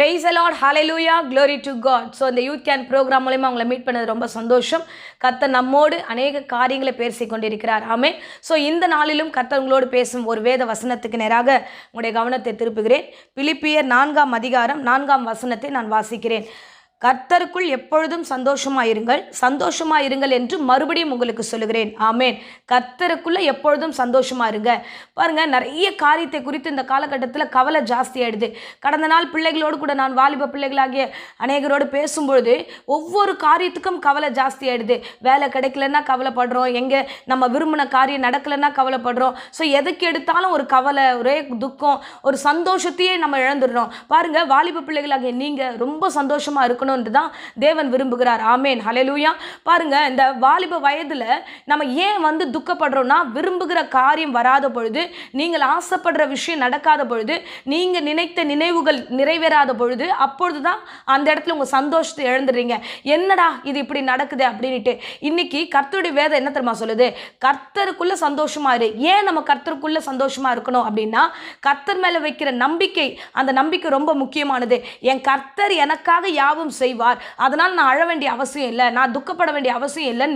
Praise the Lord, hallelujah, glory to God. So இந்த youth camp program மூலமா உங்களை meet பண்ணது ரொம்ப சந்தோஷம். கர்த்தர் நம்மோடு அநேக காரியங்களை பேசிக் கொண்டிருக்கிறார். ஆமென். ஸோ இந்த நாளிலும் கர்த்தர் உங்களோடு பேசும் ஒரு வேத வசனத்துக்கு நேராக உங்களுடைய கவனத்தை திருப்புகிறேன். பிலிப்பியர் 4ஆம் அதிகாரம் 4ஆம் வசனத்தை நான் வாசிக்கிறேன். கர்த்தருக்குள் எப்பொழுதும் சந்தோஷமாயிருங்கள், சந்தோஷமாயிருங்கள் என்று மறுபடியும் உங்களுக்கு சொல்லுகிறேன். ஆமேன். கர்த்தருக்குள்ள எப்பொழுதும் சந்தோஷமா இருங்க. பாருங்க, நிறைய காரியத்தை குறித்து இந்த காலகட்டத்தில் கவலை ஜாஸ்தி ஆயிடுது. கடந்த நாள் பிள்ளைகளோடு கூட நான் வாலிப பிள்ளைகளாகிய அநேகரோடு பேசும்பொழுது ஒவ்வொரு காரியத்துக்கும் கவலை ஜாஸ்தி ஆயிடுது. வேலை கிடைக்கலன்னா கவலைப்படுறோம், எங்கே நம்ம விரும்பின காரியம் நடக்கலைன்னா கவலைப்படுறோம். ஸோ எதுக்கு எடுத்தாலும் ஒரு கவலை, ஒரே துக்கம், ஒரு சந்தோஷத்தையே நம்ம இழந்துடுறோம். பாருங்க, வாலிப பிள்ளைகளாகிய நீங்கள் ரொம்ப சந்தோஷமா இருக்கணும் தான் தேவன் விரும்புகிறார். ஆமேன், ஹல்லேலூயா. பாருங்க, இந்த வாலிப வயதுல நம்ம ஏன் துக்கப்படுறோம்னா, விரும்புகிற காரியம் வராத பொழுது, நீங்கள் ஆசைப்படுற விஷயம் நடக்காத பொழுது, நீங்க நினைத்த நினைவுகள் நிறைவேறாத பொழுது, அப்பொழுதுதான் அந்த இடத்துல உங்க சந்தோஷத்தை இழந்துடுறீங்க. என்னடா இது இப்படி நடக்குது அப்படின்ட்டு. இன்னைக்கு கர்த்தருடைய வேதம் என்ன தெரியுமா சொல்லுது? கர்த்தருக்குள்ள சந்தோஷமா இரு. ஏன் நம்ம கர்த்தருக்குள்ள சந்தோஷமா இருக்கணும் அப்படின்னா, கர்த்தர் மேல வைக்கிற நம்பிக்கை, அந்த நம்பிக்கை ரொம்ப முக்கியமானது. என் கர்த்தர் எனக்காக யாவும் செய்வார், அதனால் நான் அழ வேண்டிய அவசியம் இல்லை, நான் துக்கப்பட வேண்டிய அவசியம் இல்லை.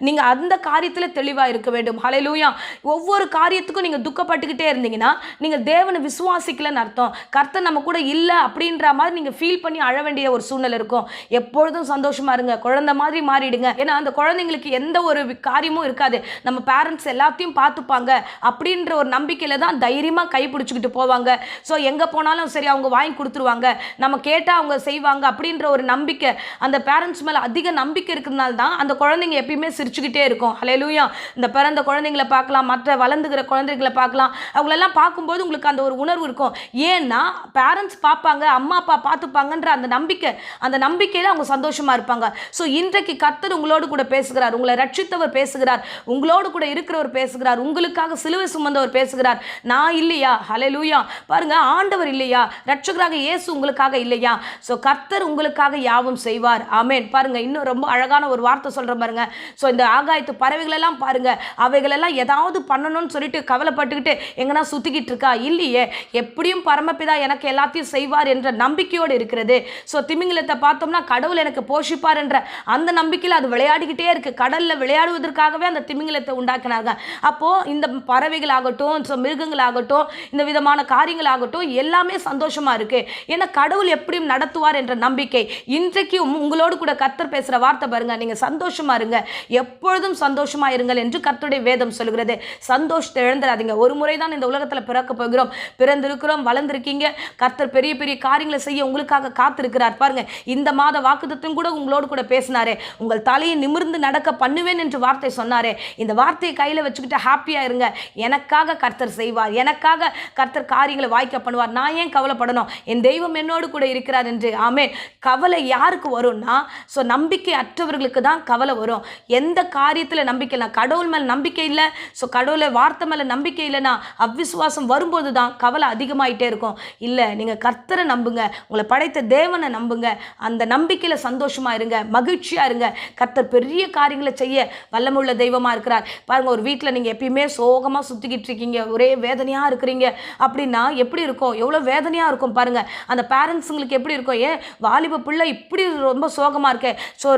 நீங்க அந்த காரியத்தில் தெளிவாக இருக்க வேண்டும். ஹல்லேலூயா. ஒவ்வொரு காரியத்துக்கும் நீங்க துக்கப்பட்டுக்கிட்டே இருந்தீங்கன்னா நீங்க தேவனை விசுவாசிக்கலன்னு அர்த்தம். கர்த்தர் நம்ம கூட இல்லை அப்படின்ற மாதிரி நீங்க ஃபீல் பண்ணி அழ வேண்டிய ஒரு சூழ்நிலை இருக்கும். எப்பொழுதும் சந்தோஷமா இருங்க, குழந்தை மாதிரி மாறிடுங்க. ஏன்னா அந்த குழந்தைங்களுக்கு எந்த ஒரு காரியமும் இருக்காது, நம்ம பேரண்ட்ஸ் எல்லாத்தையும் பார்த்துப்பாங்க அப்படின்ற ஒரு நம்பிக்கையில தான் தைரியமா கை பிடிச்சிக்கிட்டு போவாங்க. ஸோ எங்க போனாலும் சரி அவங்க வாங்கி கொடுத்துருவாங்க, நம்ம கேட்டால் அவங்க செய்வாங்க அப்படின்ற ஒரு நம்பிக்கை அந்த பேரண்ட்ஸ் மேல அதிக நம்பிக்கை இருக்கிறதுனால தான் அந்த குழந்தைங்க எப்பயுமே சிரிச்சுக்கிட்டே இருக்கும். ஹல்லேலூயா. இந்த பிறந்த குழந்தைங்களை பார்க்கலாம், மற்ற வளர்ந்துகிற குழந்தைகளை பார்க்கலாம், அவங்களெல்லாம் பார்க்கும்போது உங்களுக்கு அந்த ஒரு உணர்வு இருக்கும். ஏன்னா பேரண்ட்ஸ் பார்ப்பாங்க, அம்மா அப்பா பார்த்துப்பாங்கன்ற அந்த நம்பிக்கையில அவங்க சந்தோஷமா இருப்பாங்க. ஸோ இன்றைக்கு கர்த்தர் உங்களோடு கூட பேசுகிறார், உங்களை ரட்சித்தவர் பேசுகிறார், உங்களோடு கூட இருக்கிறவர் பேசுகிறார், உங்களுக்காக சிலுவை சுமந்தவர் பேசுகிறார். நான் இல்லையா? ஹல்லேலூயா. பாருங்க, ஆண்டவர் இல்லையா? ரட்சகராக இயேசு உங்களுக்காக இல்லையா? ஸோ கர்த்தர் உங்களுக்காக யாவும் செய்வார். ஆமென். பாருங்க, இன்னும் ரொம்ப அழகான ஒரு வார்த்தை சொல்றேன் பாருங்க. ஸோ இந்த ஆகாயத்து பறவைகள் எல்லாம் பாருங்க, அவைகள் எல்லாம் ஏதாவது பண்ணணும்னு சொல்லிட்டு கவலைப்பட்டுக்கிட்டு எங்கன்னா சுத்திக்கிட்டு இருக்கா? இல்லையே. எப்படியும் பரமபிதா எனக்கு எல்லாத்தையும் செய்வார் என்ற நம்பிக்கையோடு இருக்கிறது. ஸோ திமிங்கலத்தை பார்த்தோம்னா கடவுள் எனக்கு போஷிப்பார் என்ற அந்த நம்பிக்கையில் அது விளையாடிக்கிட்டே இருக்கு. கடல்ல விளையாடுவதற்காகவே அந்த திமிங்கலத்தை உண்டாக்கினாங்க. அப்போ இந்த பறவைகள் ஆகட்டும், மிருகங்கள் ஆகட்டும், இந்த விதமான காரியங்கள் ஆகட்டும், எல்லாமே சந்தோஷமா இருக்கு. ஏன்னா கடவுள் எப்படியும் நடத்துவார் என்ற நம்பிக்கை. இன்றைக்கு உங்களோடு கூட கர்த்தர் பேசுற வார்த்தை பாருங்க, நீங்க சந்தோஷமா இருங்க, எப்பொழுதும் சந்தோஷமா இருங்கள் என்று கர்த்தருடைய வேதம் சொல்கிறது. சந்தோஷத்தை இழந்துடாதீங்க. ஒரு முறை தான் இந்த உலகத்துல பிறக்க போகிறோம், பிறந்திருக்கிறோம், வளர்ந்திருக்கீங்க. கர்த்தர் பெரிய பெரிய காரியங்களை செய்ய உங்களுக்காக காத்திருக்கிறார். பாருங்க, இந்த மாத வாக்குத்தத்தம் கூட உங்களோடு கூட பேசினாரே, உங்கள் தலையை நிமிர்ந்து நடக்க பண்ணுவேன் என்று வார்த்தை சொன்னாரே. இந்த வார்த்தையை கையில வச்சுக்கிட்டு ஹாப்பியா இருங்க. எனக்காக கர்த்தர் செய்வார், எனக்காக கர்த்தர் காரியங்களை வாய்க்க பண்ணுவார். நான் ஏன் கவலைப்படணும்? என் தெய்வம் என்னோடு கூட இருக்கிறார் என்று. ஆமென். கவலை யாருக்கு வரும்னா, ஸோ நம்பிக்கை அற்றவர்களுக்கு தான் கவலை வரும். எந்த காரியத்தில் நம்பிக்கை இல்லை, கடவுள் மேலே நம்பிக்கை இல்லை, ஸோ கடவுளை வார்த்தை மேலே நம்பிக்கை இல்லைன்னா அவ்விசுவாசம் வரும்போது தான் கவலை அதிகமாயிட்டே இருக்கும். இல்லை, நீங்கள் கர்த்தரை நம்புங்க, உங்களை படைத்த தேவனை நம்புங்க, அந்த நம்பிக்கையில் சந்தோஷமா இருங்க, மகிழ்ச்சியாக இருங்க. கர்த்தர் பெரிய காரியங்களை செய்ய வல்லமுள்ள தெய்வமாக இருக்கிறார். பாருங்க, ஒரு வீட்டில் நீங்கள் எப்பயுமே சோகமாக சுற்றிக்கிட்டு இருக்கீங்க, ஒரே வேதனையாக இருக்கிறீங்க அப்படின்னா எப்படி இருக்கும்? எவ்வளோ வேதனையாக இருக்கும் பாருங்க. அந்த பேரண்ட்ஸுங்களுக்கு எப்படி இருக்கும்? ஏன் வாலிப பிள்ளை இப்படி ரொம்ப சோகமாக இருக்கேன். ஸோ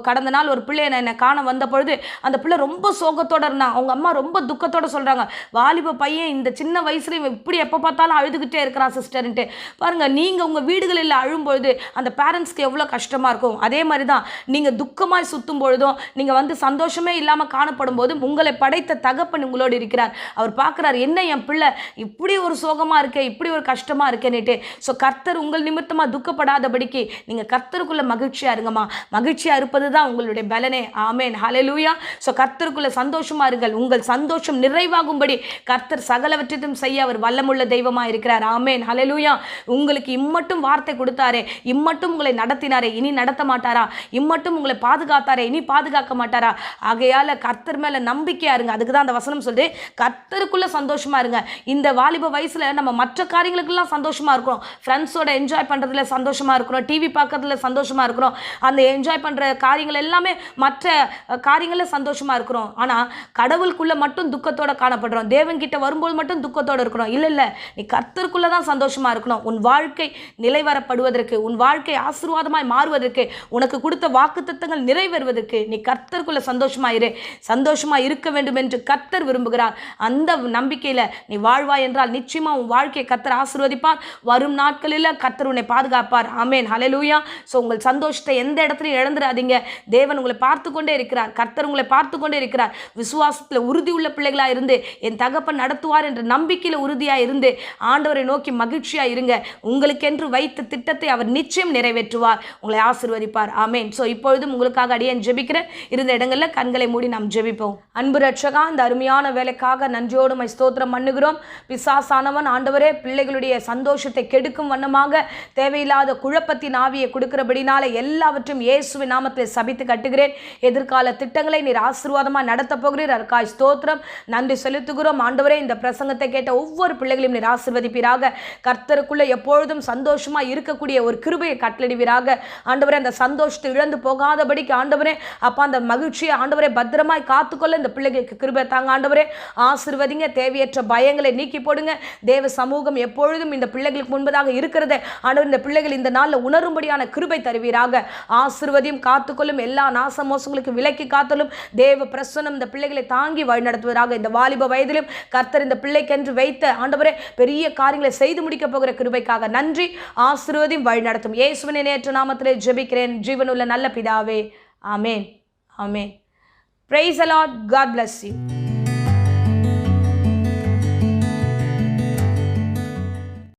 கடந்த நாள் ஒரு பிள்ளையை என்னை காண வந்த பொழுது அந்த பிள்ளை ரொம்ப சோகத்தோடு இருந்தான். அவங்க அம்மா ரொம்ப துக்கத்தோடு சொல்கிறாங்க, வாலிப பையன் இந்த சின்ன வயசுல இப்படி எப்போ பார்த்தாலும் அழுதுகிட்டே இருக்கிறான் சிஸ்டர்ன்ட்டு. பாருங்கள், நீங்கள் உங்கள் வீடுகளில் அழும்பொழுது அந்த பேரண்ட்ஸ்க்கு எவ்வளோ கஷ்டமாக இருக்கும். அதே மாதிரி தான் நீங்கள் துக்கமாய் சுற்றும் பொழுதும் நீங்கள் சந்தோஷமே இல்லாமல் காணப்படும் போதும் உங்களை படைத்த தகப்பன் உங்களோடு இருக்கிறார். அவர் பார்க்குறார், என்ன என் பிள்ளை இப்படி ஒரு சோகமாக இருக்கே, இப்படி ஒரு கஷ்டமாக இருக்கேன்னுட்டு. ஸோ கர்த்தர் உங்கள் நிமித்தமாக துக்கப்படாதபடிக்கு நீங்கள் கர்த்தருக்குள்ள மகிழ்ச்சியா இருங்கம்மா. மகிழ்ச்சியா இருப்பது தான் உங்களுடைய பலனே. ஆமென், ஹல்லேலூயா. ஸோ கர்த்தருக்குள்ள சந்தோஷமா இருங்கள். உங்கள் சந்தோஷம் நிறைவாகும்படி கர்த்தர் சகலவற்றையும் செய்ய அவர் வல்லமுள்ள தெய்வமா இருக்கிறார். ஆமென், ஹல்லேலூயா. உங்களுக்கு இம்மட்டும் வார்த்தை கொடுத்தாரே, இம்மட்டும் உங்களை நடத்தினாரே, இனி நடத்த மாட்டாரா? இம்மட்டும் உங்களை பாதுகாத்தாரே, இனி பாதுகாக்க மாட்டாரா? ஆகையால கர்த்தர் மேல நம்பிக்கையா இருங்க. அதுக்கு தான் அந்த வசனம் சொல்லுது, கர்த்தருக்குள்ள சந்தோஷமா இருங்க. இந்த வாலிப வயசுல நம்ம மற்ற காரியங்களுக்கெல்லாம் சந்தோஷமா இருக்கிறோம், ஃப்ரெண்ட்ஸோட என்ஜாய் பண்றதுல சந்தோஷமா இருக்கிறோம், டிவி பார்க்க பார்க்கறதுல சந்தோஷமாக இருக்கிறோம், அந்த என்ஜாய் பண்ணுற காரியங்கள் எல்லாமே மற்ற காரியங்களில் சந்தோஷமாக இருக்கிறோம். ஆனால் கடவுளுக்குள்ளே மட்டும் துக்கத்தோடு காணப்படுறோம், தேவன்கிட்ட வரும்போது மட்டும் துக்கத்தோடு இருக்கிறோம். இல்லை, நீ கர்த்தருக்குள்ளே தான் சந்தோஷமாக இருக்கணும். உன் வாழ்க்கை நிலைவரப்படுவதற்கு, உன் வாழ்க்கை ஆசீர்வாதமாய் மாறுவதற்கு, உனக்கு கொடுத்த வாக்குத்தத்தங்கள் நிறைவேறுவதற்கு நீ கர்த்தருக்குள்ள சந்தோஷமாயிரு. சந்தோஷமா இருக்க வேண்டும் என்று கர்த்தர் விரும்புகிறார். அந்த நம்பிக்கையில நீ வாழ்வாய் என்றால் நிச்சயமா உன் வாழ்க்கையை கர்த்தர் ஆசீர்வதிப்பார். வரும் நாட்களில் கர்த்தர் உன்னை பாதுகாப்பார். ஆமென், ஹல்லேலூயா. ஸோ உங்கள் சந்தோஷத்தை எந்த இடத்துலையும் இழந்துடாதீங்க. தேவன் உங்களை பார்த்து கொண்டே இருக்கிறார், கர்த்தர் உங்களை பார்த்து கொண்டே இருக்கிறார். விசுவாசத்தில் உறுதி உள்ள பிள்ளைகளாக இருந்து என் தகப்பன் நடத்துவார் என்ற நம்பிக்கையில் உறுதியாக இருந்து ஆண்டவரை நோக்கி மகிழ்ச்சியாக இருங்க. உங்களுக்கென்று வைத்த திட்டத்தை அவர் நிச்சயம் நிறைவேற்றுவார், உங்களை ஆசீர்வதிப்பார். ஆமென். ஸோ இப்பொழுதும் உங்களுக்காக அடியேன் ஜெபிக்கிறேன். இருந்த இடங்களில் கண்களை மூடி நாம் ஜெபிப்போம். அன்பு ரட்சகா, இந்த அருமையான வேலைக்காக நன்றியோடு மை ஸ்தோத்திரம் பண்ணுகிறோம். பிசாசானவன் ஆண்டவரே பிள்ளைகளுடைய சந்தோஷத்தை கெடுக்கும் வண்ணமாக தேவையில்லாத குழப்பத்தின் ஆவியை கொடுக்கிறபடினால எல்லாவற்றையும் இயேசுவின் நாமத்தில் சபித்து கட்டுகிறேன். எதிர்கால திட்டங்களை நீர் ஆசீர்வாதமாக நடத்த போகிறீர். அதற்காய் ஸ்தோத்திரம், நன்றி செலுத்துகிறோம். ஆண்டவரே இந்த பிரசங்கத்தை கேட்ட ஒவ்வொரு பிள்ளைகளையும் நீர் ஆசீர்வதிப்பீராக. கர்த்தருக்குள்ள எப்பொழுதும் சந்தோஷமா இருக்கக்கூடிய ஒரு கிருபையை கட்டளிடுவீராக. ஆண்டவரே அந்த சந்தோஷத்தை இழந்து போகாதபடிக்கு ஆண்டவரே அப்பா அந்த மகிழ்ச்சியை ஆண்டவரே பத்திரமாய் காத்துக்கொள்ள இந்த பிள்ளைகளுக்கு கிருபை தாங்க. ஆண்டவரே ஆசீர்வதிங்க, தேவையற்ற பயங்களை நீக்கி போடுங்க. தேவ சமூகம் எப்பொழுதும் இந்த பிள்ளைகளுக்கு முன்பதாக இருக்கிறத ஆண்டவர் இந்த பிள்ளைகள் இந்த நாளில் உணரும்படியான கிருபை தருவீராக. ஆசீர்வதியும், காத்துக்கொள்ளும், எல்லா நாச மோசங்களுக்கு விலக்கி காத்தலும் தேவ பிரசன்னம் இந்த பிள்ளைகளை தாங்கி வழிநடத்துவதாக. இந்த வாலிப வயதிலும் கர்த்தர் இந்த பிள்ளைக்கென்று வைத்த ஆண்டவரே பெரிய காரியங்களை செய்து முடிக்க போகிற கிருபைக்காக நன்றி. ஆசீர்வதியும், வழிநடத்தும். இயேசுவின் நேற்று நாமத்திலே ஜெபிக்கிறேன் ஜீவனுள்ள நல்ல பிதாவே. ஆமென், ஆமென். Praise the Lord. God bless you.